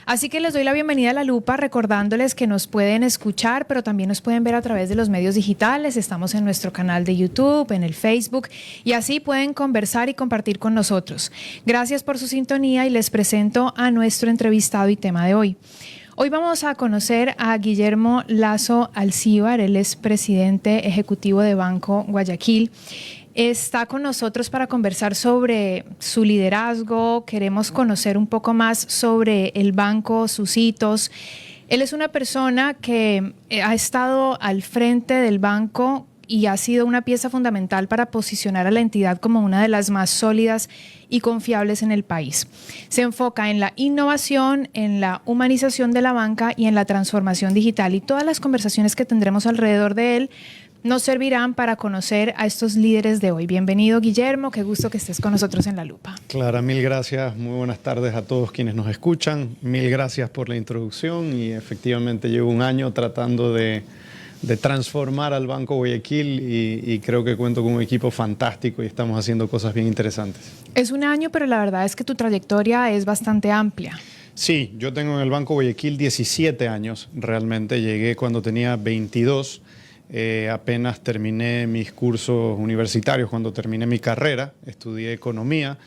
Así que les doy la bienvenida a La Lupa, recordándoles que nos pueden escuchar, pero también nos pueden ver a través de los medios digitales. Estamos en nuestro canal de YouTube, en el Facebook, y así pueden conversar y compartir con nosotros. Gracias por su sintonía y les presento a nuestro entrevistado y tema de hoy. Hoy vamos a conocer a Guillermo Lazo Alcíbar. Él es presidente ejecutivo de Banco Guayaquil. Está con nosotros para conversar sobre su liderazgo. Queremos conocer un poco más sobre el banco, sus hitos. Él es una persona que ha estado al frente del banco y ha sido una pieza fundamental para posicionar a la entidad como una de las más sólidas y confiables en el país. Se enfoca en la innovación, en la humanización de la banca y en la transformación digital. Y todas las conversaciones que tendremos alrededor de él nos servirán para conocer a estos líderes de hoy. Bienvenido, Guillermo, qué gusto que estés con nosotros en La Lupa. Clara, mil gracias, muy buenas tardes a todos quienes nos escuchan. Mil gracias por la introducción y efectivamente llevo un año tratando de transformar al Banco Guayaquil y creo que cuento con un equipo fantástico y estamos haciendo cosas bien interesantes. Es un año, pero la verdad es que tu trayectoria es bastante amplia. Sí, yo tengo en el Banco Guayaquil 17 años, realmente llegué cuando tenía 22. Apenas terminé mis cursos universitarios, cuando terminé mi carrera, estudié economía,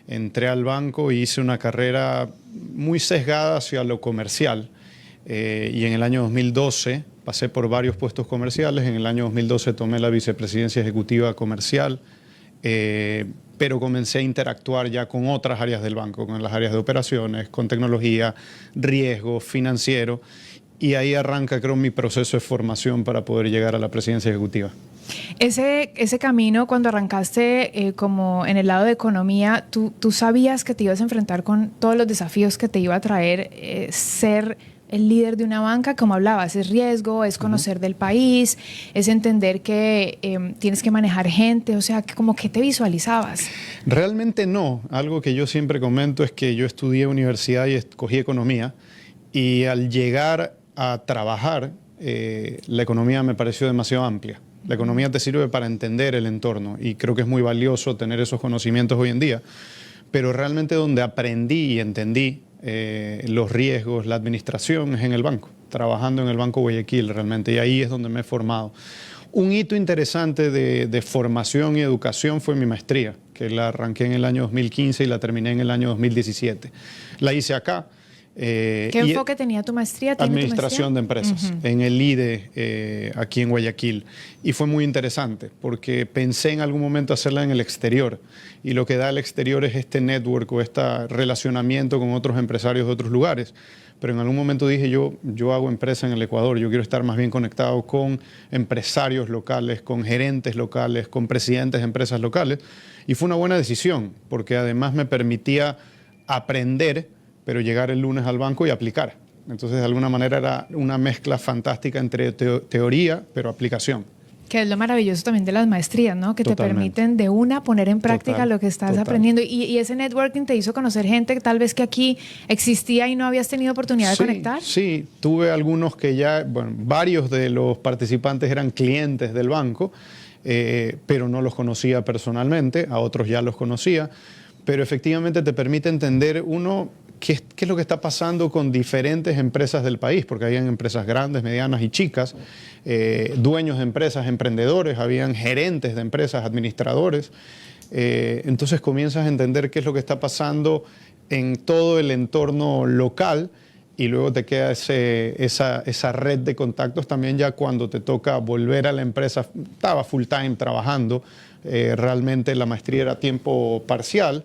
entré al banco y hice una carrera muy sesgada hacia lo comercial. Y en el año 2012 pasé por varios puestos comerciales. En el año 2012 tomé la vicepresidencia ejecutiva comercial, pero comencé a interactuar ya con otras áreas del banco, con las áreas de operaciones, con tecnología, riesgo, financiero. Y ahí arranca, creo, mi proceso de formación para poder llegar a la presidencia ejecutiva. Ese camino, cuando arrancaste como en el lado de economía, ¿tú sabías que te ibas a enfrentar con todos los desafíos que te iba a traer ser el líder de una banca? Como hablabas, es riesgo, es conocer del país, es entender que tienes que manejar gente, o sea, ¿cómo que te visualizabas? Realmente no. Algo que yo siempre comento es que yo estudié universidad y escogí economía, y al llegar a trabajar, la economía me pareció demasiado amplia. La economía te sirve para entender el entorno y creo que es muy valioso tener esos conocimientos hoy en día, pero realmente donde aprendí y entendí los riesgos, la administración es en el banco, trabajando en el Banco Guayaquil realmente, y ahí es donde me he formado. Un hito interesante de formación y educación fue mi maestría, que la arranqué en el año 2015 y la terminé en el año 2017. La hice acá. ¿Qué enfoque tenía tu maestría? Administración de empresas, en el IDE, aquí en Guayaquil. Y fue muy interesante porque pensé en algún momento hacerla en el exterior. Y lo que da el exterior es este network o este relacionamiento con otros empresarios de otros lugares. Pero en algún momento dije, yo hago empresa en el Ecuador, yo quiero estar más bien conectado con empresarios locales, con gerentes locales, con presidentes de empresas locales. Y fue una buena decisión porque además me permitía aprender, pero llegar el lunes al banco y aplicar. Entonces, de alguna manera era una mezcla fantástica entre teoría, pero aplicación. Que es lo maravilloso también de las maestrías, ¿no? Que te permiten de una poner en práctica lo que estás aprendiendo. Y ese networking te hizo conocer gente que tal vez que aquí existía y no habías tenido oportunidad de conectar. Sí, tuve algunos que ya, bueno, varios de los participantes eran clientes del banco, pero no los conocía personalmente, a otros ya los conocía. Pero efectivamente te permite entender, uno, ¿qué es lo que está pasando con diferentes empresas del país? Porque habían empresas grandes, medianas y chicas, dueños de empresas, emprendedores, habían gerentes de empresas, administradores. Entonces comienzas a entender qué es lo que está pasando en todo el entorno local y luego te queda esa red de contactos también ya cuando te toca volver a la empresa. Estaba full time trabajando, realmente la maestría era a tiempo parcial,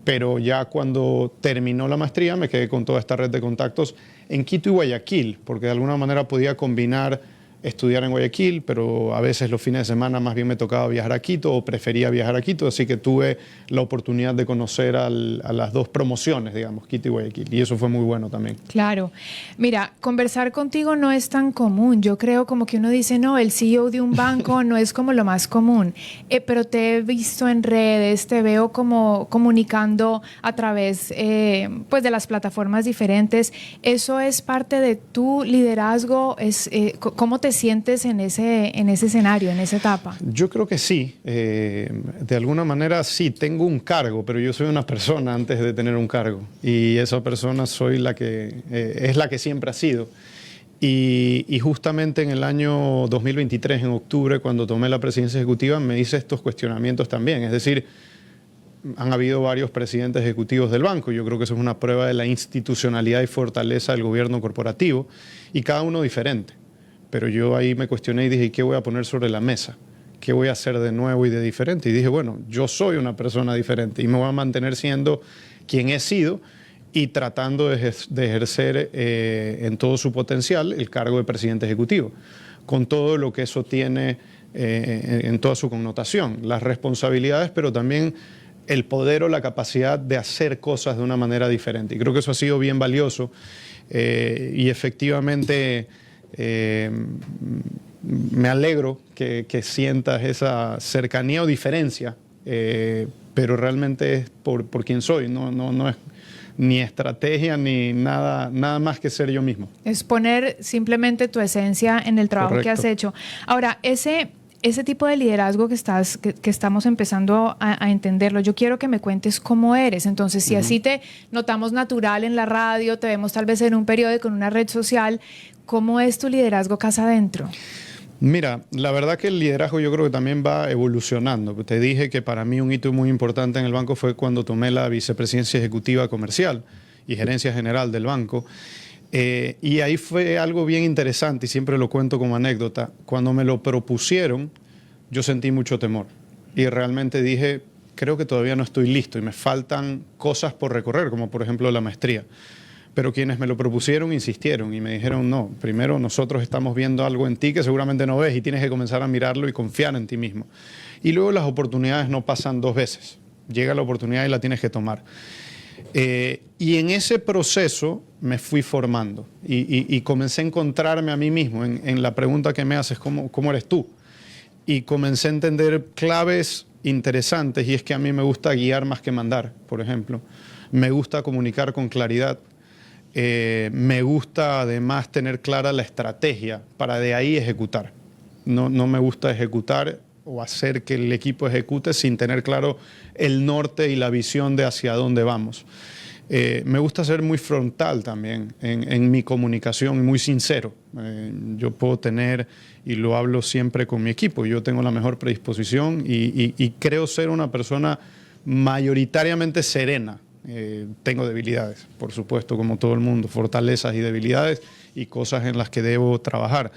pero ya cuando terminó la maestría me quedé con toda esta red de contactos en Quito y Guayaquil, porque de alguna manera podía combinar estudiar en Guayaquil, pero a veces los fines de semana más bien me tocaba viajar a Quito o prefería viajar a Quito, así que tuve la oportunidad de conocer a las dos promociones, digamos, Quito y Guayaquil, y eso fue muy bueno también. Claro. Mira, conversar contigo no es tan común. Yo creo como que uno dice, no, el CEO de un banco no es como lo más común, pero te he visto en redes, te veo como comunicando a través pues de las plataformas diferentes. ¿Eso es parte de tu liderazgo? ¿Cómo te te sientes en ese escenario, en esa etapa? Yo creo que sí. De alguna manera sí, tengo un cargo, pero yo soy una persona antes de tener un cargo. Y esa persona soy es la que siempre ha sido. Y justamente en el año 2023, en octubre, cuando tomé la presidencia ejecutiva, me hice estos cuestionamientos también. Es decir, han habido varios presidentes ejecutivos del banco. Yo creo que eso es una prueba de la institucionalidad y fortaleza del gobierno corporativo, y cada uno diferente. Pero yo ahí me cuestioné y dije, ¿qué voy a poner sobre la mesa? ¿Qué voy a hacer de nuevo y de diferente? Y dije, bueno, yo soy una persona diferente y me voy a mantener siendo quien he sido y tratando de ejercer en todo su potencial el cargo de presidente ejecutivo, con todo lo que eso tiene en toda su connotación, las responsabilidades, pero también el poder o la capacidad de hacer cosas de una manera diferente. Y creo que eso ha sido bien valioso y efectivamente me alegro que sientas esa cercanía o diferencia, pero realmente es por quien soy, no es ni estrategia ni nada más que ser yo mismo. Es poner simplemente tu esencia en el trabajo que has hecho. Ahora, ese tipo de liderazgo que estamos empezando a entenderlo, yo quiero que me cuentes cómo eres. Entonces, si así te notamos natural en la radio, te vemos tal vez en un periódico, en una red social, ¿cómo es tu liderazgo casa adentro? Mira, la verdad que el liderazgo yo creo que también va evolucionando. Te dije que para mí un hito muy importante en el banco fue cuando tomé la vicepresidencia ejecutiva comercial y gerencia general del banco. Y ahí fue algo bien interesante y siempre lo cuento como anécdota. Cuando me lo propusieron, yo sentí mucho temor y realmente dije, creo que todavía no estoy listo y me faltan cosas por recorrer, como por ejemplo la maestría. Pero quienes me lo propusieron insistieron y me dijeron, no, primero nosotros estamos viendo algo en ti que seguramente no ves y tienes que comenzar a mirarlo y confiar en ti mismo. Y luego las oportunidades no pasan dos veces. Llega la oportunidad y la tienes que tomar. Y en ese proceso me fui formando y comencé a encontrarme a mí mismo en la pregunta que me haces, ¿cómo eres tú? Y comencé a entender claves interesantes, y es que a mí me gusta guiar más que mandar, por ejemplo. Me gusta comunicar con claridad. Me gusta además tener clara la estrategia para de ahí ejecutar. No me gusta ejecutar o hacer que el equipo ejecute sin tener claro el norte y la visión de hacia dónde vamos. Me gusta ser muy frontal también en mi comunicación y muy sincero. Yo puedo tener, y lo hablo siempre con mi equipo, yo tengo la mejor predisposición y creo ser una persona mayoritariamente serena. Tengo debilidades, por supuesto, como todo el mundo, fortalezas y debilidades y cosas en las que debo trabajar.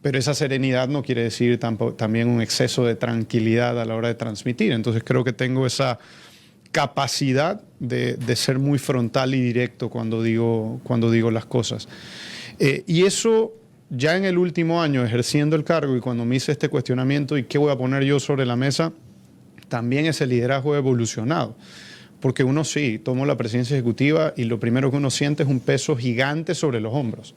Pero esa serenidad no quiere decir también un exceso de tranquilidad a la hora de transmitir. Entonces creo que tengo esa capacidad de ser muy frontal y directo cuando digo las cosas. Y eso ya en el último año ejerciendo el cargo y cuando me hice este cuestionamiento y qué voy a poner yo sobre la mesa, también ese liderazgo ha evolucionado. Porque uno sí, tomó la presidencia ejecutiva y lo primero que uno siente es un peso gigante sobre los hombros.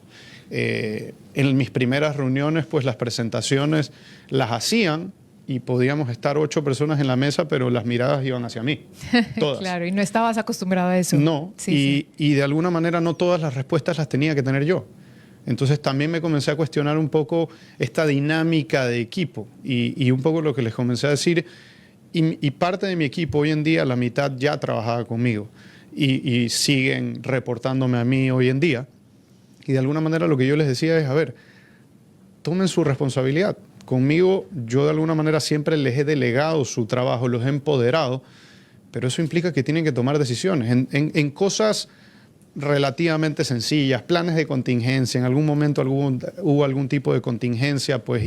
En mis primeras reuniones, pues las presentaciones las hacían y podíamos estar 8 personas en la mesa, pero las miradas iban hacia mí, todas. Claro, y no estabas acostumbrado a eso. No, sí. Y de alguna manera no todas las respuestas las tenía que tener yo. Entonces también me comencé a cuestionar un poco esta dinámica de equipo y un poco lo que les comencé a decir. Y parte de mi equipo hoy en día, la mitad ya trabajaba conmigo y siguen reportándome a mí hoy en día. Y de alguna manera lo que yo les decía es, a ver, tomen su responsabilidad. Conmigo yo de alguna manera siempre les he delegado su trabajo, los he empoderado, pero eso implica que tienen que tomar decisiones en cosas relativamente sencillas, planes de contingencia. En algún momento hubo algún tipo de contingencia, pues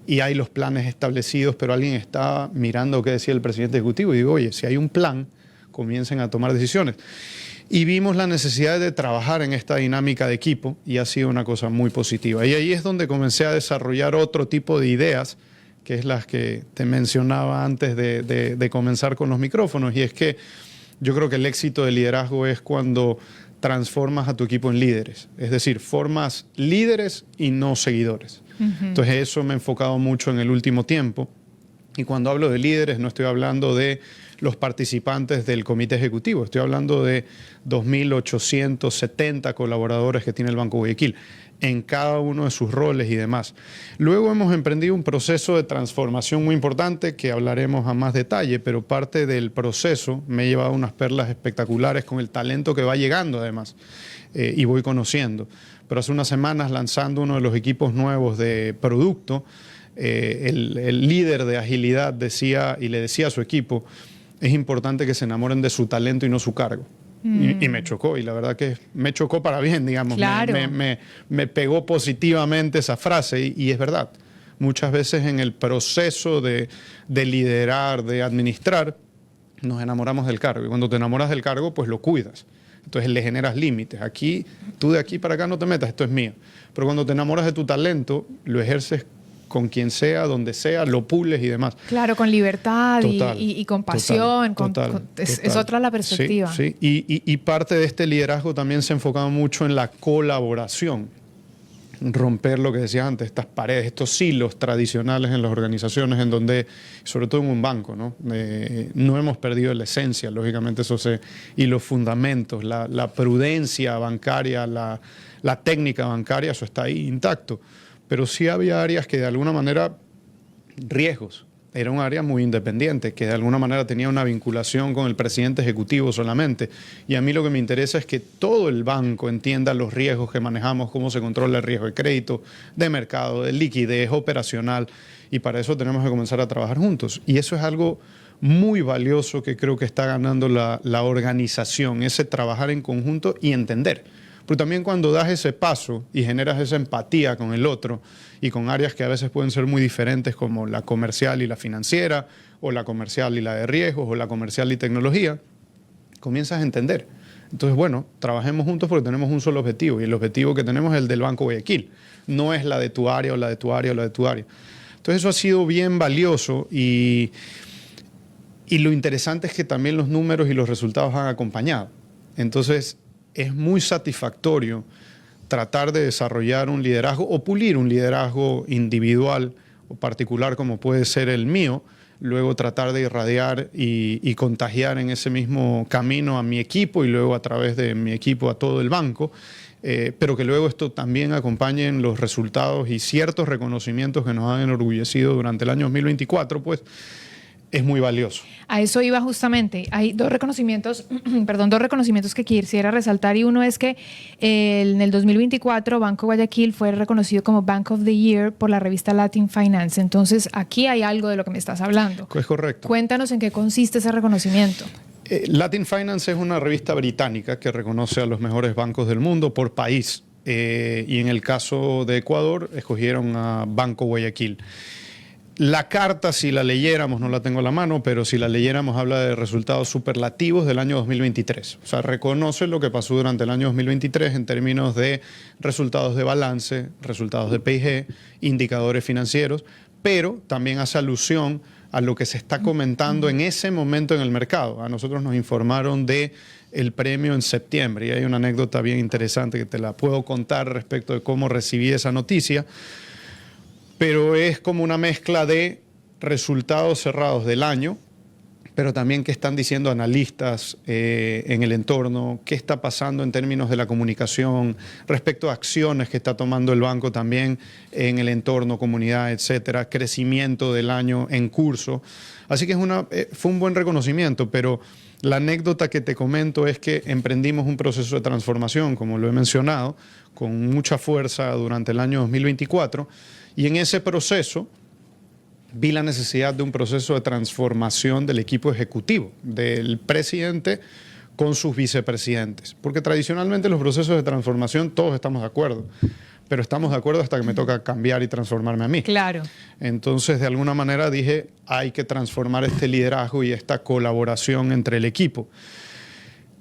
y hay los planes establecidos, pero alguien está mirando qué decía el presidente ejecutivo y digo, oye, si hay un plan, comiencen a tomar decisiones. Y vimos la necesidad de trabajar en esta dinámica de equipo y ha sido una cosa muy positiva. Y ahí es donde comencé a desarrollar otro tipo de ideas, que es las que te mencionaba antes de comenzar con los micrófonos. Y es que yo creo que el éxito del liderazgo es cuando transformas a tu equipo en líderes. Es decir, formas líderes y no seguidores. Entonces eso me he enfocado mucho en el último tiempo Y cuando hablo de líderes, no estoy hablando de los participantes del comité ejecutivo, estoy hablando de 2.870 colaboradores que tiene el Banco Guayaquil en cada uno de sus roles y demás. Luego hemos emprendido un proceso de transformación muy importante que hablaremos a más detalle, pero parte del proceso me he llevado unas perlas espectaculares con el talento que va llegando además y voy conociendo. Pero hace unas semanas, lanzando uno de los equipos nuevos de producto, el líder de agilidad decía y le decía a su equipo: es importante que se enamoren de su talento y no su cargo. Y me chocó, y la verdad que me chocó para bien, digamos. Claro. Me pegó positivamente esa frase y es verdad. Muchas veces en el proceso de liderar, de administrar, nos enamoramos del cargo. Y cuando te enamoras del cargo, pues lo cuidas. Entonces le generas límites. Aquí, tú de aquí para acá no te metas, esto es mío. Pero cuando te enamoras de tu talento, lo ejerces con quien sea, donde sea, lo pules y demás. Claro, con libertad Total, y con pasión. Es otra la perspectiva. Sí, sí. Y parte de este liderazgo también se ha enfocado mucho en la colaboración. Romper lo que decía antes, estas paredes, estos silos tradicionales en las organizaciones, en donde, sobre todo en un banco, no hemos perdido la esencia, lógicamente y los fundamentos, la prudencia bancaria, la técnica bancaria, eso está ahí intacto. Pero sí había áreas que de alguna manera, riesgos, era un área muy independiente, que de alguna manera tenía una vinculación con el presidente ejecutivo solamente. Y a mí lo que me interesa es que todo el banco entienda los riesgos que manejamos, cómo se controla el riesgo de crédito, de mercado, de liquidez, operacional. Y para eso tenemos que comenzar a trabajar juntos. Y eso es algo muy valioso que creo que está ganando la organización, ese trabajar en conjunto y entender. Pero también cuando das ese paso y generas esa empatía con el otro y con áreas que a veces pueden ser muy diferentes como la comercial y la financiera, o la comercial y la de riesgos, o la comercial y tecnología, comienzas a entender. Entonces, bueno, trabajemos juntos porque tenemos un solo objetivo, y el objetivo que tenemos es el del Banco Guayaquil. No es la de tu área o la de tu área o la de tu área. Entonces eso ha sido bien valioso y lo interesante es que también los números y los resultados han acompañado. Entonces es muy satisfactorio tratar de desarrollar un liderazgo o pulir un liderazgo individual o particular como puede ser el mío, luego tratar de irradiar y contagiar en ese mismo camino a mi equipo y luego a través de mi equipo a todo el banco, pero que luego esto también acompañe en los resultados y ciertos reconocimientos que nos han enorgullecido durante el año 2024, pues es muy valioso. A eso iba justamente. Hay dos reconocimientos que quisiera resaltar, y uno es que en el 2024 Banco Guayaquil fue reconocido como Bank of the Year por la revista Latin Finance. Entonces aquí hay algo de lo que me estás hablando. Es correcto. Cuéntanos en qué consiste ese reconocimiento. Latin Finance es una revista británica que reconoce a los mejores bancos del mundo por país. Y en el caso de Ecuador escogieron a Banco Guayaquil. La carta, si la leyéramos, no la tengo a la mano, pero si la leyéramos habla de resultados superlativos del año 2023. O sea, reconoce lo que pasó durante el año 2023 en términos de resultados de balance, resultados de PIG, indicadores financieros, pero también hace alusión a lo que se está comentando en ese momento en el mercado. A nosotros nos informaron de el premio en septiembre y hay una anécdota bien interesante que te la puedo contar respecto de cómo recibí esa noticia. Pero es como una mezcla de resultados cerrados del año, pero también qué están diciendo analistas en el entorno, qué está pasando en términos de la comunicación, respecto a acciones que está tomando el banco también en el entorno, comunidad, etcétera, crecimiento del año en curso. Así que fue un buen reconocimiento, pero la anécdota que te comento es que emprendimos un proceso de transformación, como lo he mencionado, con mucha fuerza durante el año 2024, y en ese proceso vi la necesidad de un proceso de transformación del equipo ejecutivo, del presidente con sus vicepresidentes. Porque tradicionalmente los procesos de transformación todos estamos de acuerdo, pero estamos de acuerdo hasta que me toca cambiar y transformarme a mí. Claro. Entonces, de alguna manera dije, hay que transformar este liderazgo y esta colaboración entre el equipo.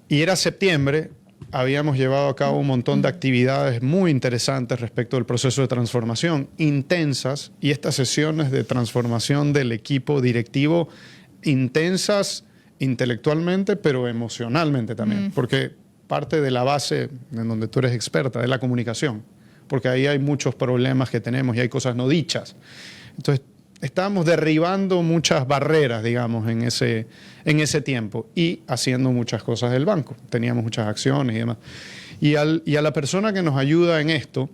Y era septiembre. Habíamos llevado a cabo un montón de actividades muy interesantes respecto del proceso de transformación, intensas, y estas sesiones de transformación del equipo directivo, intensas intelectualmente, pero emocionalmente también, porque parte de la base en donde tú eres experta es la comunicación, porque ahí hay muchos problemas que tenemos y hay cosas no dichas. Entonces, estábamos derribando muchas barreras, digamos, en ese tiempo y haciendo muchas cosas del banco. Teníamos muchas acciones y demás. Y a la persona que nos ayuda en esto,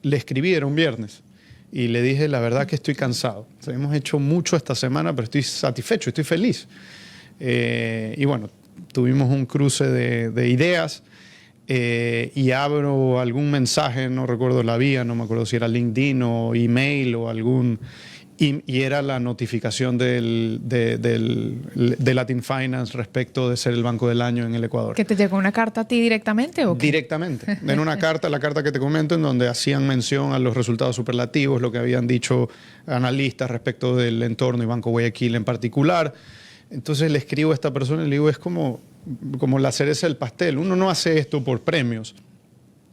le escribí, era un viernes, y le dije, la verdad que estoy cansado. O sea, hemos hecho mucho esta semana, pero estoy satisfecho, estoy feliz. Y bueno, tuvimos un cruce de ideas. Y abro algún mensaje, no recuerdo la vía, no me acuerdo si era LinkedIn o email o algún... Y era la notificación de Latin Finance respecto de ser el banco del año en el Ecuador. ¿Que te llegó una carta a ti directamente o qué? Directamente. En una carta, la carta que te comento, en donde hacían mención a los resultados superlativos, lo que habían dicho analistas respecto del entorno y Banco Guayaquil en particular. Entonces le escribo a esta persona y le digo, es como la cereza del pastel. Uno no hace esto por premios,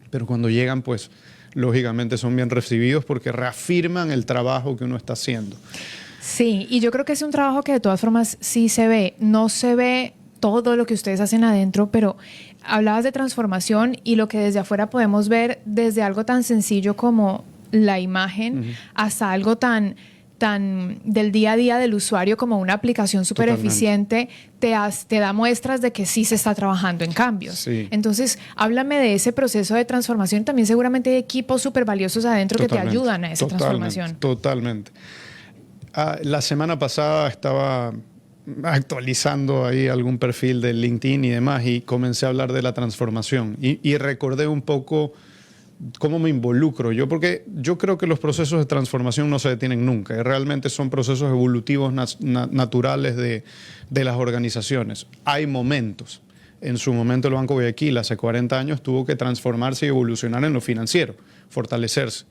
pero cuando llegan, pues, lógicamente son bien recibidos porque reafirman el trabajo que uno está haciendo. Sí, y yo creo que es un trabajo que de todas formas sí se ve. No se ve todo lo que ustedes hacen adentro, pero hablabas de transformación y lo que desde afuera podemos ver desde algo tan sencillo como la imagen hasta algo tan del día a día del usuario como una aplicación súper eficiente, te da muestras de que sí se está trabajando en cambios. Sí. Entonces, háblame de ese proceso de transformación. También seguramente hay equipos súper valiosos adentro que te ayudan a esa transformación. Totalmente. La semana pasada estaba actualizando ahí algún perfil de LinkedIn y demás y comencé a hablar de la transformación y recordé un poco cómo me involucro yo, porque yo creo que los procesos de transformación no se detienen nunca, realmente son procesos evolutivos naturales de las organizaciones. Hay momentos. En su momento el Banco Guayaquil, hace 40 años, tuvo que transformarse y evolucionar en lo financiero, fortalecerse.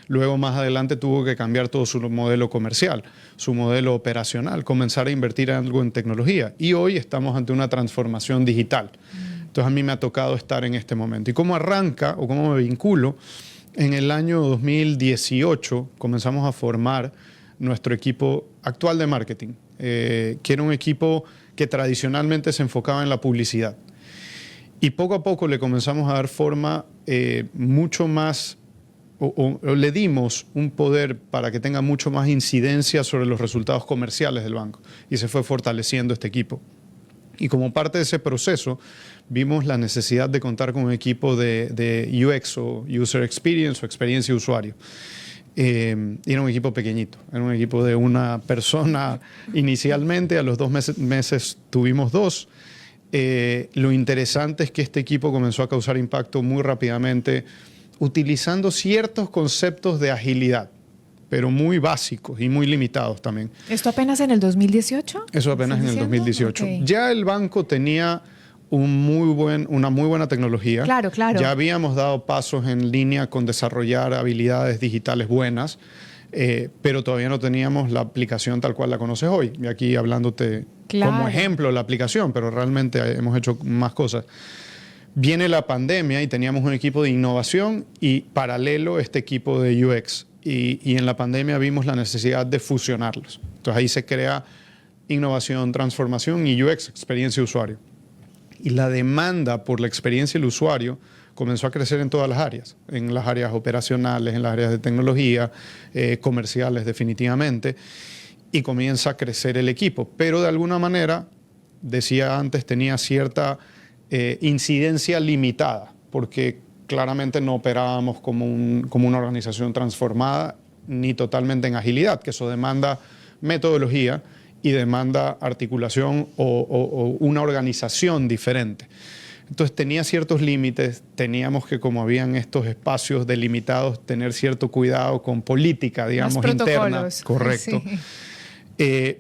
Luego, más adelante, tuvo que cambiar todo su modelo comercial, su modelo operacional, comenzar a invertir algo en tecnología. Y hoy estamos ante una transformación digital. Entonces a mí me ha tocado estar en este momento. ¿Y cómo arranca o cómo me vinculo? En el año 2018 comenzamos a formar nuestro equipo actual de marketing, que era un equipo que tradicionalmente se enfocaba en la publicidad. Y poco a poco le comenzamos a dar forma mucho más, o le dimos un poder para que tenga mucho más incidencia sobre los resultados comerciales del banco. Y se fue fortaleciendo este equipo. Y como parte de ese proceso, vimos la necesidad de contar con un equipo de UX o User Experience o experiencia de usuario. Y era un equipo pequeñito, era un equipo de una persona inicialmente, a los 2 meses tuvimos 2. Lo interesante es que este equipo comenzó a causar impacto muy rápidamente utilizando ciertos conceptos de agilidad, pero muy básicos y muy limitados también. ¿Esto apenas en el 2018? Eso apenas en el 2018. Okay. Ya el banco tenía una muy buena tecnología. Claro, claro. Ya habíamos dado pasos en línea con desarrollar habilidades digitales buenas, pero todavía no teníamos la aplicación tal cual la conoces hoy. Y aquí hablándote como ejemplo la aplicación, pero realmente hemos hecho más cosas. Viene la pandemia y teníamos un equipo de innovación y paralelo este equipo de UX. Y en la pandemia vimos la necesidad de fusionarlos. Entonces ahí se crea innovación, transformación y UX, experiencia de usuario. Y la demanda por la experiencia del usuario comenzó a crecer en todas las áreas, en las áreas operacionales, en las áreas de tecnología, comerciales definitivamente, y comienza a crecer el equipo. Pero de alguna manera, decía antes, tenía cierta incidencia limitada, porque claramente no operábamos como una organización transformada ni totalmente en agilidad, que eso demanda metodología y demanda articulación o una organización diferente. Entonces tenía ciertos límites, teníamos que, como habían estos espacios delimitados, tener cierto cuidado con política, digamos, interna. Correcto. Sí.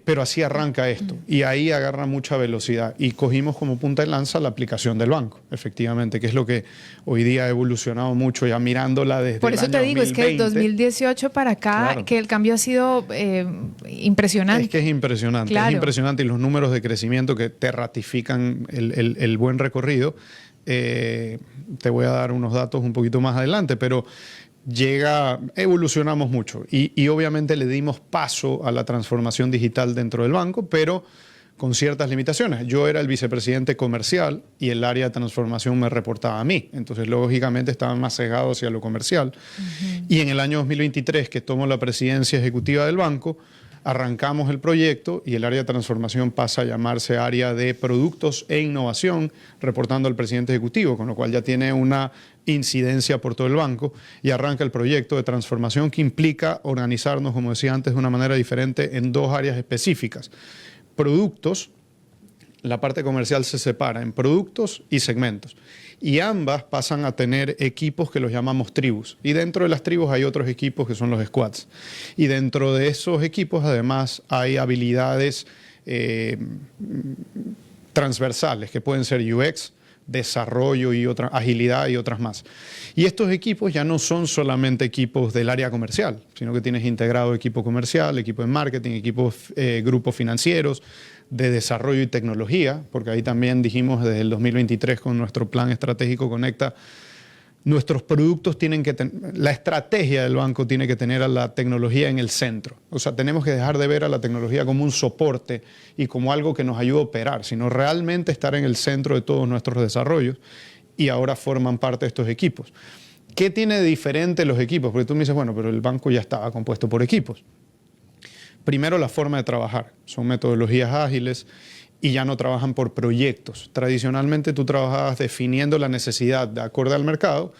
Pero así arranca esto y ahí agarra mucha velocidad y cogimos como punta de lanza la aplicación del banco, efectivamente, que es lo que hoy día ha evolucionado mucho, ya mirándola desde Por eso el año te digo, 2020. es que el 2018 para acá, claro, que el cambio ha sido impresionante. Es que es impresionante, claro. Es impresionante y los números de crecimiento que te ratifican el buen recorrido. Te voy a dar unos datos un poquito más adelante, pero evolucionamos mucho y obviamente le dimos paso a la transformación digital dentro del banco, pero con ciertas limitaciones. Yo era el vicepresidente comercial y el área de transformación me reportaba a mí. Entonces, lógicamente, estaba más cegado hacia lo comercial. Y en el año 2023, que tomo la presidencia ejecutiva del banco, arrancamos el proyecto y el área de transformación pasa a llamarse área de productos e innovación, reportando al presidente ejecutivo, con lo cual ya tiene una incidencia por todo el banco y arranca el proyecto de transformación que implica organizarnos, como decía antes, de una manera diferente en dos áreas específicas. Productos, la parte comercial se separa en productos y segmentos. Y ambas pasan a tener equipos que los llamamos tribus. Y dentro de las tribus hay otros equipos que son los squads. Y dentro de esos equipos, además, hay habilidades transversales que pueden ser UX, desarrollo y otra agilidad y otras más. Y estos equipos ya no son solamente equipos del área comercial, sino que tienes integrado equipo comercial, equipo de marketing, equipos, grupos financieros, de desarrollo y tecnología, porque ahí también dijimos desde el 2023 con nuestro plan estratégico Conecta, nuestros productos tienen que tener, la estrategia del banco tiene que tener a la tecnología en el centro. O sea, tenemos que dejar de ver a la tecnología como un soporte y como algo que nos ayuda a operar, sino realmente estar en el centro de todos nuestros desarrollos y ahora forman parte de estos equipos. ¿Qué tiene de diferente los equipos? Porque tú me dices, bueno, pero el banco ya estaba compuesto por equipos. Primero, la forma de trabajar. Son metodologías ágiles y ya no trabajan por proyectos. Tradicionalmente tú trabajabas definiendo la necesidad de acorde al mercado,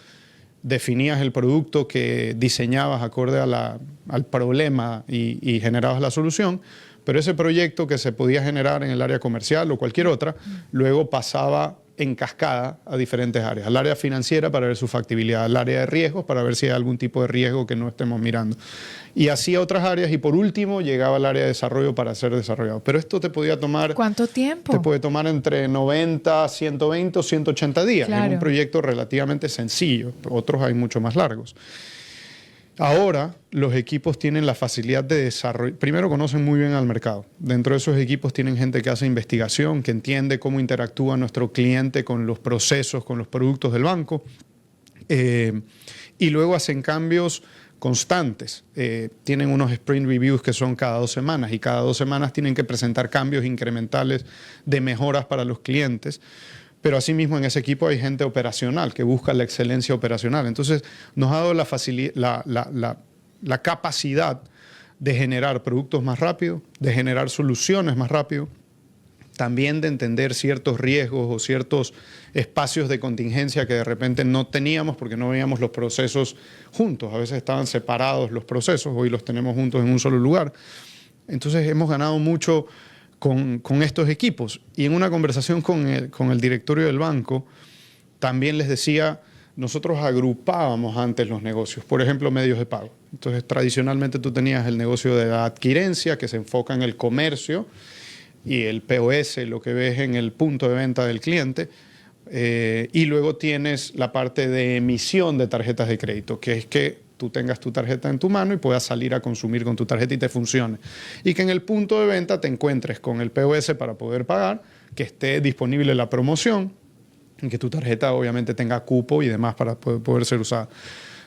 definías el producto que diseñabas acorde a al problema y generabas la solución, pero ese proyecto que se podía generar en el área comercial o cualquier otra, luego pasaba en cascada a diferentes áreas. Al área financiera para ver su factibilidad, al área de riesgos para ver si hay algún tipo de riesgo que no estemos mirando. Y así a otras áreas y por último llegaba al área de desarrollo para ser desarrollado. Pero esto te podía tomar... ¿Cuánto tiempo? Te puede tomar entre 90, 120 o 180 días. Claro. Es un proyecto relativamente sencillo. Otros hay mucho más largos. Ahora, los equipos tienen la facilidad de desarrollo. Primero, conocen muy bien al mercado. Dentro de esos equipos tienen gente que hace investigación, que entiende cómo interactúa nuestro cliente con los procesos, con los productos del banco. Y luego hacen cambios constantes. Tienen unos sprint reviews que son cada 2 semanas y cada 2 semanas tienen que presentar cambios incrementales de mejoras para los clientes. Pero asimismo en ese equipo hay gente operacional que busca la excelencia operacional. Entonces nos ha dado la capacidad de generar productos más rápido, de generar soluciones más rápido, también de entender ciertos riesgos o ciertos espacios de contingencia que de repente no teníamos porque no veíamos los procesos juntos. A veces estaban separados los procesos, hoy los tenemos juntos en un solo lugar. Entonces hemos ganado mucho con estos equipos. Y en una conversación con el directorio del banco, también les decía, nosotros agrupábamos antes los negocios, por ejemplo, medios de pago. Entonces, tradicionalmente tú tenías el negocio de la adquirencia, que se enfoca en el comercio, y el POS, lo que ves en el punto de venta del cliente, y luego tienes la parte de emisión de tarjetas de crédito, que es que tú tengas tu tarjeta en tu mano y puedas salir a consumir con tu tarjeta y te funcione. Y que en el punto de venta te encuentres con el POS para poder pagar, que esté disponible la promoción, y que tu tarjeta obviamente tenga cupo y demás para poder ser usada.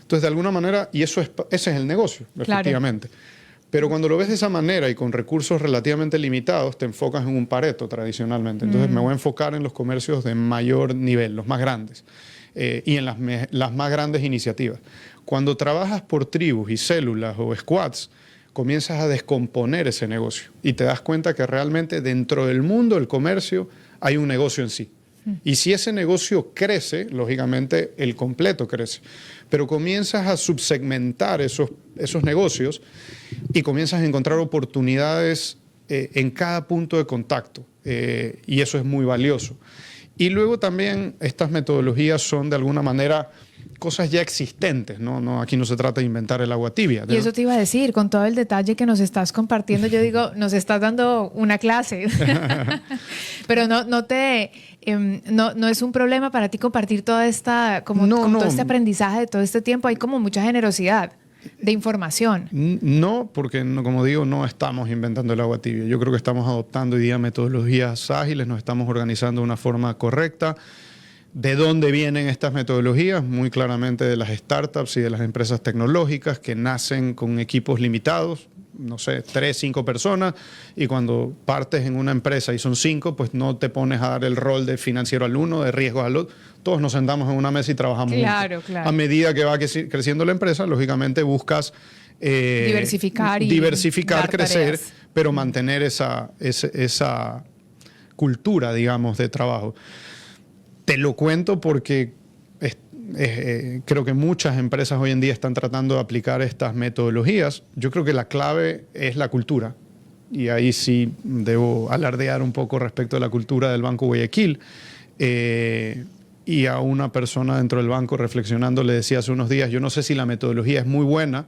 Entonces, de alguna manera, y ese es el negocio, efectivamente. Claro. Pero cuando lo ves de esa manera y con recursos relativamente limitados, te enfocas en un Pareto tradicionalmente. Entonces, me voy a enfocar en los comercios de mayor nivel, los más grandes, y en las más grandes iniciativas. Cuando trabajas por tribus y células o squads, comienzas a descomponer ese negocio y te das cuenta que realmente dentro del mundo del comercio hay un negocio en sí. Y si ese negocio crece, lógicamente el completo crece. Pero comienzas a subsegmentar esos negocios y comienzas a encontrar oportunidades en cada punto de contacto. Y eso es muy valioso. Y luego también estas metodologías son de alguna manera cosas ya existentes, ¿no? Aquí no se trata de inventar el agua tibia. Y eso te iba a decir, con todo el detalle que nos estás compartiendo, yo digo, nos estás dando una clase. Pero no es un problema para ti compartir toda esta, todo este aprendizaje de todo este tiempo. Hay como mucha generosidad de información. No, porque como digo, no estamos inventando el agua tibia. Yo creo que estamos adoptando hoy día metodologías ágiles, nos estamos organizando de una forma correcta. ¿De dónde vienen estas metodologías? Muy claramente de las startups y de las empresas tecnológicas que nacen con equipos limitados. no sé, 3, 5 personas, y cuando partes en una empresa y son 5, pues no te pones a dar el rol de financiero al uno, de riesgos al otro. Todos nos sentamos en una mesa y trabajamos juntos. Claro. A medida que va creciendo la empresa, lógicamente buscas diversificar, crecer, tareas. pero mantener esa cultura, digamos, de trabajo. Te lo cuento porque creo que muchas empresas hoy en día están tratando de aplicar estas metodologías. Yo creo que la clave es la cultura. Y ahí sí debo alardear un poco respecto a la cultura del Banco Guayaquil. Y a una persona dentro del banco reflexionando le decía hace unos días, yo no sé si la metodología es muy buena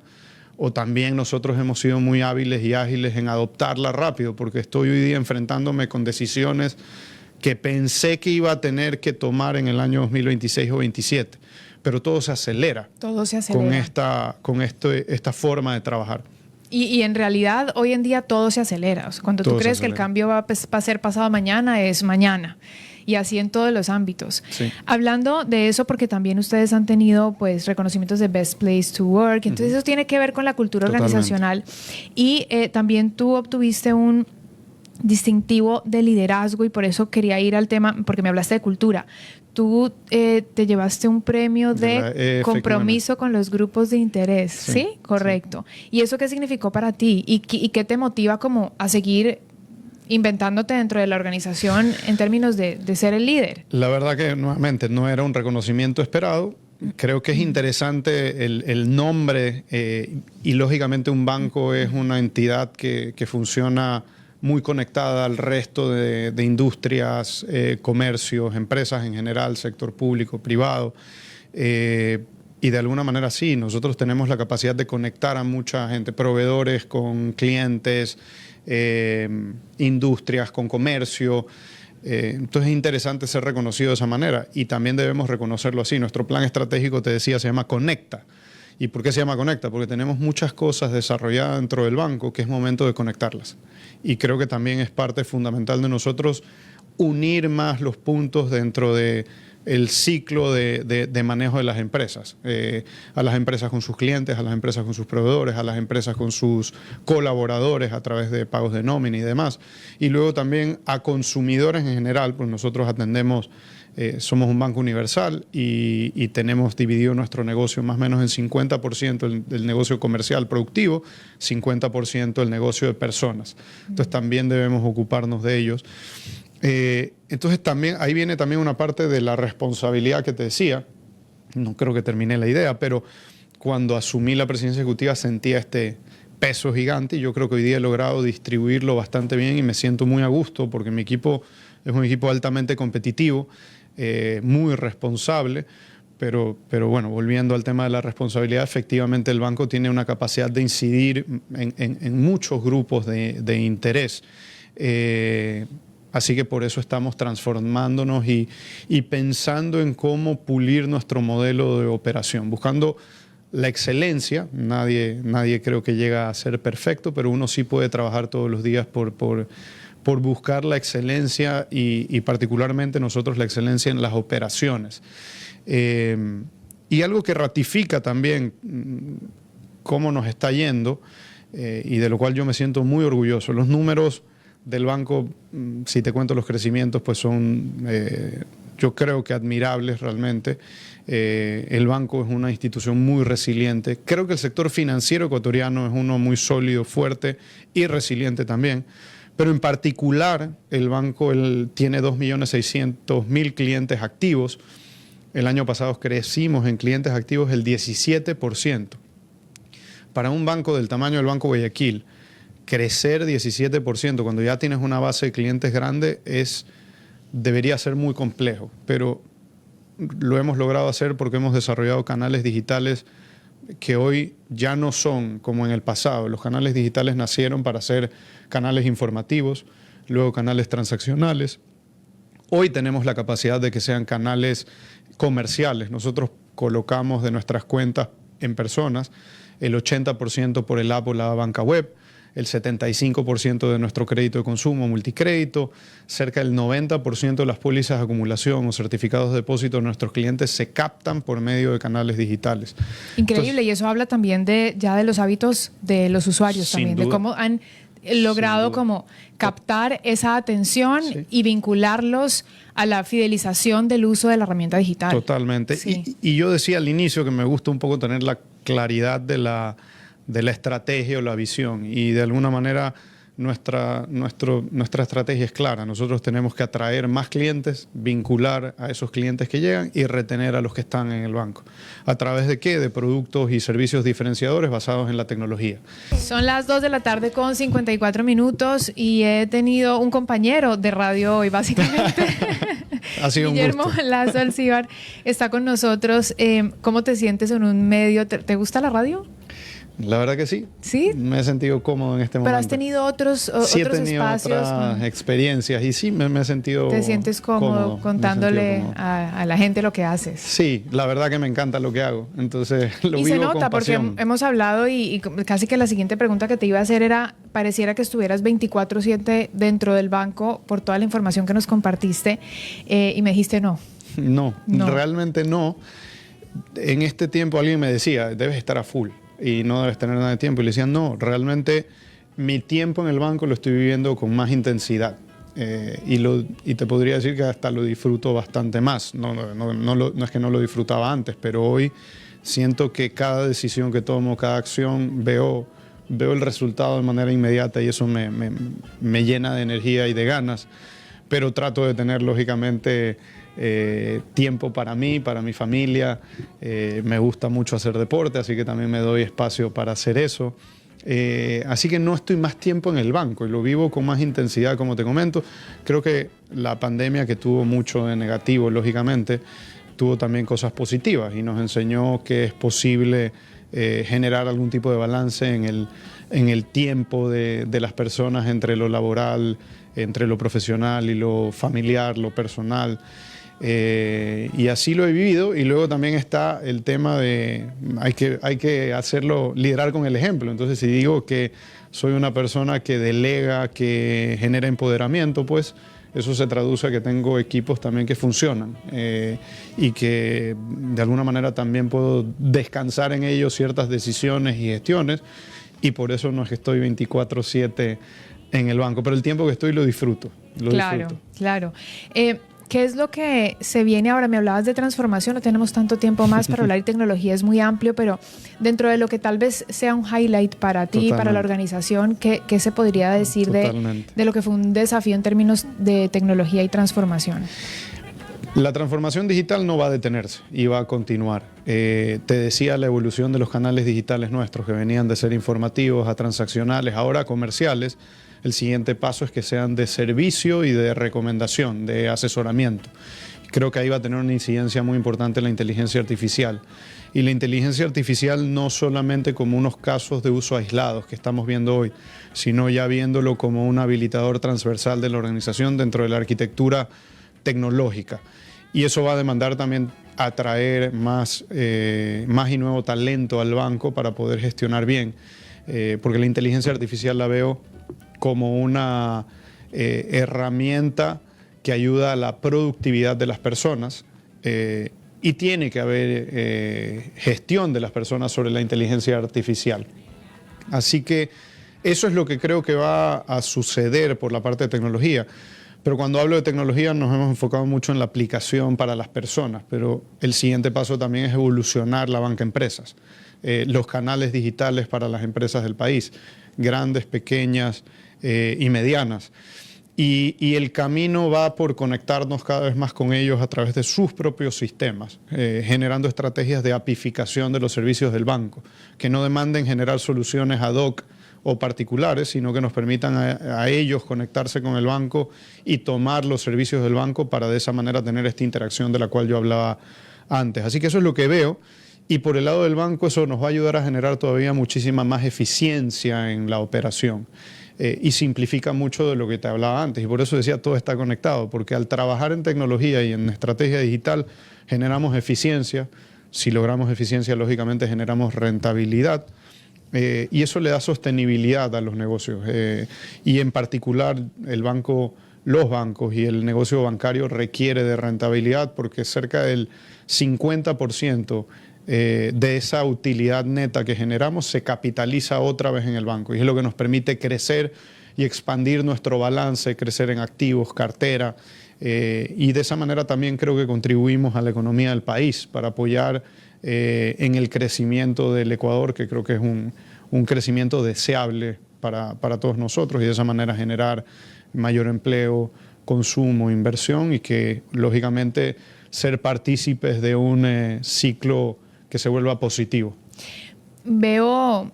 o también nosotros hemos sido muy hábiles y ágiles en adoptarla rápido, porque estoy hoy día enfrentándome con decisiones que pensé que iba a tener que tomar en el año 2026 o 2027, pero todo se acelera. Todo se acelera. Con esta forma de trabajar. Y en realidad hoy en día todo se acelera. O sea, cuando tú crees que el cambio va a ser pasado mañana, es mañana. Y así en todos los ámbitos. Sí. Hablando de eso, porque también ustedes han tenido pues reconocimientos de Best Place to Work, entonces eso tiene que ver con la cultura organizacional. Y también tú obtuviste un distintivo de liderazgo y por eso quería ir al tema, porque me hablaste de cultura. Tú te llevaste un premio de compromiso con los grupos de interés, ¿sí? Correcto. Sí. ¿Y eso qué significó para ti? ¿Y qué te motiva como a seguir inventándote dentro de la organización en términos de ser el líder? La verdad que nuevamente no era un reconocimiento esperado. Creo que es interesante el nombre y lógicamente un banco es una entidad que funciona muy conectada al resto de industrias, comercios, empresas en general, sector público, privado. Y de alguna manera sí, nosotros tenemos la capacidad de conectar a mucha gente, proveedores con clientes, industrias con comercio. Entonces es interesante ser reconocido de esa manera y también debemos reconocerlo así. Nuestro plan estratégico, te decía, se llama Conecta. ¿Y por qué se llama Conecta? Porque tenemos muchas cosas desarrolladas dentro del banco que es momento de conectarlas. Y creo que también es parte fundamental de nosotros unir más los puntos dentro de el ciclo de manejo de las empresas, a las empresas con sus clientes, a las empresas con sus proveedores, a las empresas con sus colaboradores a través de pagos de nómina y demás. Y luego también a consumidores en general, pues nosotros atendemos, somos un banco universal y tenemos dividido nuestro negocio más o menos en 50% el negocio comercial productivo, 50% el negocio de personas. Entonces también debemos ocuparnos de ellos. Entonces también ahí viene también una parte de la responsabilidad que te decía. No creo que terminé la idea, pero cuando asumí la presidencia ejecutiva sentía este peso gigante y yo creo que hoy día he logrado distribuirlo bastante bien y me siento muy a gusto porque mi equipo es un equipo altamente competitivo, muy responsable, pero bueno, volviendo al tema de la responsabilidad, efectivamente el banco tiene una capacidad de incidir en muchos grupos de interés. Así que por eso estamos transformándonos y pensando en cómo pulir nuestro modelo de operación, buscando la excelencia. Nadie creo que llega a ser perfecto, pero uno sí puede trabajar todos los días por buscar la excelencia y particularmente nosotros la excelencia en las operaciones. Y algo que ratifica también cómo nos está yendo y de lo cual yo me siento muy orgulloso. Los números del banco, si te cuento los crecimientos, pues son, yo creo que admirables realmente. El banco es una institución muy resiliente. Creo que el sector financiero ecuatoriano es uno muy sólido, fuerte y resiliente también. Pero en particular, el banco tiene 2.600.000 clientes activos. El año pasado crecimos en clientes activos el 17%. Para un banco del tamaño del Banco Guayaquil, crecer 17% cuando ya tienes una base de clientes grande debería ser muy complejo, pero lo hemos logrado hacer porque hemos desarrollado canales digitales que hoy ya no son como en el pasado. Los canales digitales nacieron para ser canales informativos, luego canales transaccionales. Hoy tenemos la capacidad de que sean canales comerciales. Nosotros colocamos de nuestras cuentas en personas el 80% por el app o la banca web, el 75% de nuestro crédito de consumo multicrédito, cerca del 90% de las pólizas de acumulación o certificados de depósito de nuestros clientes se captan por medio de canales digitales. Increíble, Entonces, y eso habla también ya de los hábitos de los usuarios sin también, de duda. cómo han logrado como captar esa atención y vincularlos a la fidelización del uso de la herramienta digital. Totalmente. Sí. Y yo decía al inicio que me gusta un poco tener la claridad de la estrategia o la visión, y de alguna manera nuestra estrategia es clara. Nosotros tenemos que atraer más clientes, vincular a esos clientes que llegan y retener a los que están en el banco. ¿A través de qué? De productos y servicios diferenciadores basados en la tecnología. Son las 2 de la tarde con 54 minutos y he tenido un compañero de radio hoy, básicamente. Ha sido Guillermo un gusto. Lazo Alcíbar está con nosotros. ¿Cómo te sientes en un medio? ¿Te gusta la radio? La verdad que sí. ¿Sí? Me he sentido cómodo en este momento. Pero has tenido otros Sí, otros he tenido espacios. otras experiencias y sí, me he sentido ¿Te sientes cómodo contándole cómodo. a la gente lo que haces? Sí, la verdad que me encanta lo que hago. Entonces lo Y vivo se nota con porque pasión. hemos hablado y casi que la siguiente pregunta que te iba a hacer era, pareciera que estuvieras 24/7 dentro del banco por toda la información que nos compartiste y me dijiste no. No, No. realmente no. En este tiempo alguien me decía, debes estar a full y no debes tener nada de tiempo. Y le decía, no, realmente mi tiempo en el banco lo estoy viviendo con más intensidad. Y te podría decir que hasta lo disfruto bastante más. No es que no lo disfrutaba antes, pero hoy siento que cada decisión que tomo, cada acción, veo el resultado de manera inmediata y eso me llena de energía y de ganas. Pero trato de tener, lógicamente, tiempo para mí, para mi familia. Me gusta mucho hacer deporte, así que también me doy espacio para hacer eso. Así que no estoy más tiempo en el banco y lo vivo con más intensidad, como te comento. Creo que la pandemia, que tuvo mucho de negativo, lógicamente, tuvo también cosas positivas y nos enseñó que es posible generar algún tipo de balance en el tiempo de las personas entre lo laboral, entre lo profesional y lo familiar, lo personal. Y así lo he vivido. Y luego también está el tema de hay que hacerlo, liderar con el ejemplo. Entonces, si digo que soy una persona que delega, que genera empoderamiento, pues eso se traduce a que tengo equipos también que funcionan y que de alguna manera también puedo descansar en ellos ciertas decisiones y gestiones, y por eso no es que estoy 24/7 en el banco, pero el tiempo que estoy lo disfruto. Claro. ¿Qué es lo que se viene ahora? Me hablabas de transformación, no tenemos tanto tiempo más para hablar, y tecnología es muy amplio, pero dentro de lo que tal vez sea un highlight para ti, Totalmente. para la organización, ¿qué se podría decir de lo que fue un desafío en términos de tecnología y transformación? La transformación digital no va a detenerse y va a continuar. Te decía la evolución de los canales digitales nuestros, que venían de ser informativos a transaccionales, ahora comerciales. El siguiente paso es que sean de servicio y de recomendación, de asesoramiento. Creo que ahí va a tener una incidencia muy importante la inteligencia artificial. Y la inteligencia artificial no solamente como unos casos de uso aislados que estamos viendo hoy, sino ya viéndolo como un habilitador transversal de la organización dentro de la arquitectura tecnológica. Y eso va a demandar también atraer más y nuevo talento al banco para poder gestionar bien. Porque la inteligencia artificial la veo como una herramienta que ayuda a la productividad de las personas y tiene que haber gestión de las personas sobre la inteligencia artificial. Así que eso es lo que creo que va a suceder por la parte de tecnología. Pero cuando hablo de tecnología nos hemos enfocado mucho en la aplicación para las personas, pero el siguiente paso también es evolucionar la banca empresas, los canales digitales para las empresas del país, grandes, pequeñas y medianas. Y el camino va por conectarnos cada vez más con ellos a través de sus propios sistemas, generando estrategias de apificación de los servicios del banco, que no demanden generar soluciones ad hoc o particulares, sino que nos permitan a ellos conectarse con el banco y tomar los servicios del banco para de esa manera tener esta interacción de la cual yo hablaba antes. Así que eso es lo que veo. Y por el lado del banco eso nos va a ayudar a generar todavía muchísima más eficiencia en la operación y simplifica mucho de lo que te hablaba antes. Y por eso decía, todo está conectado, porque al trabajar en tecnología y en estrategia digital generamos eficiencia. Si logramos eficiencia, lógicamente generamos rentabilidad. y eso le da sostenibilidad a los negocios. Y en particular los bancos y el negocio bancario requiere de rentabilidad porque cerca del 50% de esa utilidad neta que generamos se capitaliza otra vez en el banco y es lo que nos permite crecer y expandir nuestro balance, crecer en activos, cartera, y de esa manera también creo que contribuimos a la economía del país para apoyar en el crecimiento del Ecuador, que creo que es un crecimiento deseable para todos nosotros y de esa manera generar mayor empleo, consumo, inversión y que lógicamente ser partícipes de un ciclo que se vuelva positivo. Veo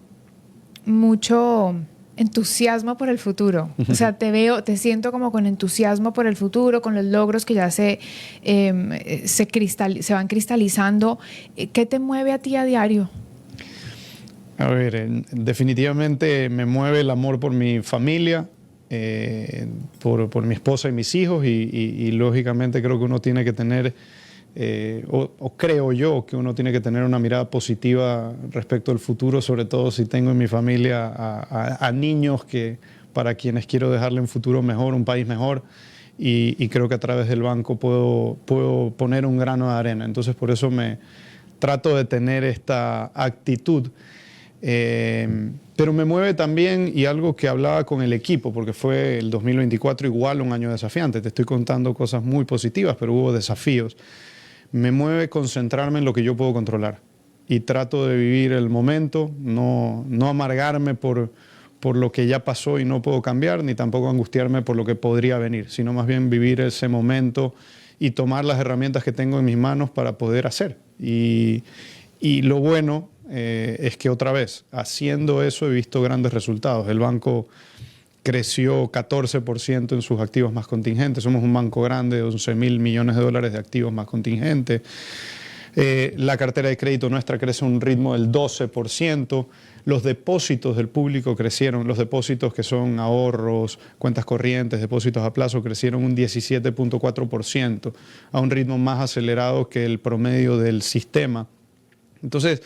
mucho entusiasmo por el futuro. O sea, te siento como con entusiasmo por el futuro, con los logros que ya se van cristalizando. ¿Qué te mueve a ti a diario? A ver, definitivamente me mueve el amor por mi familia, por mi esposa y mis hijos y lógicamente creo que uno tiene que tener, o creo yo que uno tiene que tener una mirada positiva respecto al futuro, sobre todo si tengo en mi familia a niños para quienes quiero dejarle un futuro mejor, un país mejor y creo que a través del banco puedo poner un grano de arena. Entonces por eso me trato de tener esta actitud. Pero me mueve también, y algo que hablaba con el equipo, porque fue el 2024 igual un año desafiante. Te estoy contando cosas muy positivas, pero hubo desafíos. Me mueve concentrarme en lo que yo puedo controlar y trato de vivir el momento, no amargarme por lo que ya pasó y no puedo cambiar, ni tampoco angustiarme por lo que podría venir, sino más bien vivir ese momento y tomar las herramientas que tengo en mis manos para poder hacer. Y lo bueno es que otra vez, haciendo eso he visto grandes resultados. El banco creció 14% en sus activos más contingentes. Somos un banco grande de 11.000 millones de dólares de activos más contingentes. La cartera de crédito nuestra crece a un ritmo del 12%. Los depósitos del público crecieron. Los depósitos que son ahorros, cuentas corrientes, depósitos a plazo, crecieron un 17.4%, a un ritmo más acelerado que el promedio del sistema. Entonces,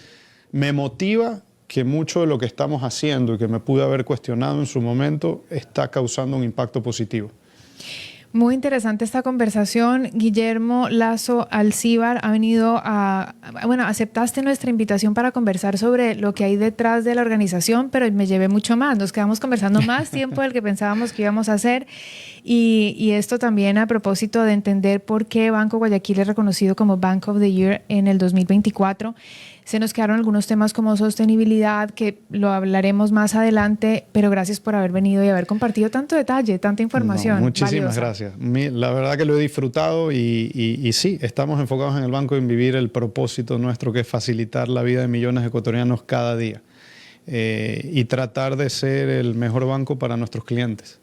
me motiva que mucho de lo que estamos haciendo y que me pude haber cuestionado en su momento está causando un impacto positivo. Muy interesante esta conversación. Guillermo Lazo Alcíbar ha venido aceptaste nuestra invitación para conversar sobre lo que hay detrás de la organización, pero me llevé mucho más. Nos quedamos conversando más tiempo del que pensábamos que íbamos a hacer. Y esto también a propósito de entender por qué Banco Guayaquil es reconocido como Bank of the Year en el 2024. Se nos quedaron algunos temas como sostenibilidad, que lo hablaremos más adelante, pero gracias por haber venido y haber compartido tanto detalle, tanta información. Muchísimas gracias. La verdad que lo he disfrutado y sí, estamos enfocados en el banco en vivir el propósito nuestro, que es facilitar la vida de millones de ecuatorianos cada día y tratar de ser el mejor banco para nuestros clientes.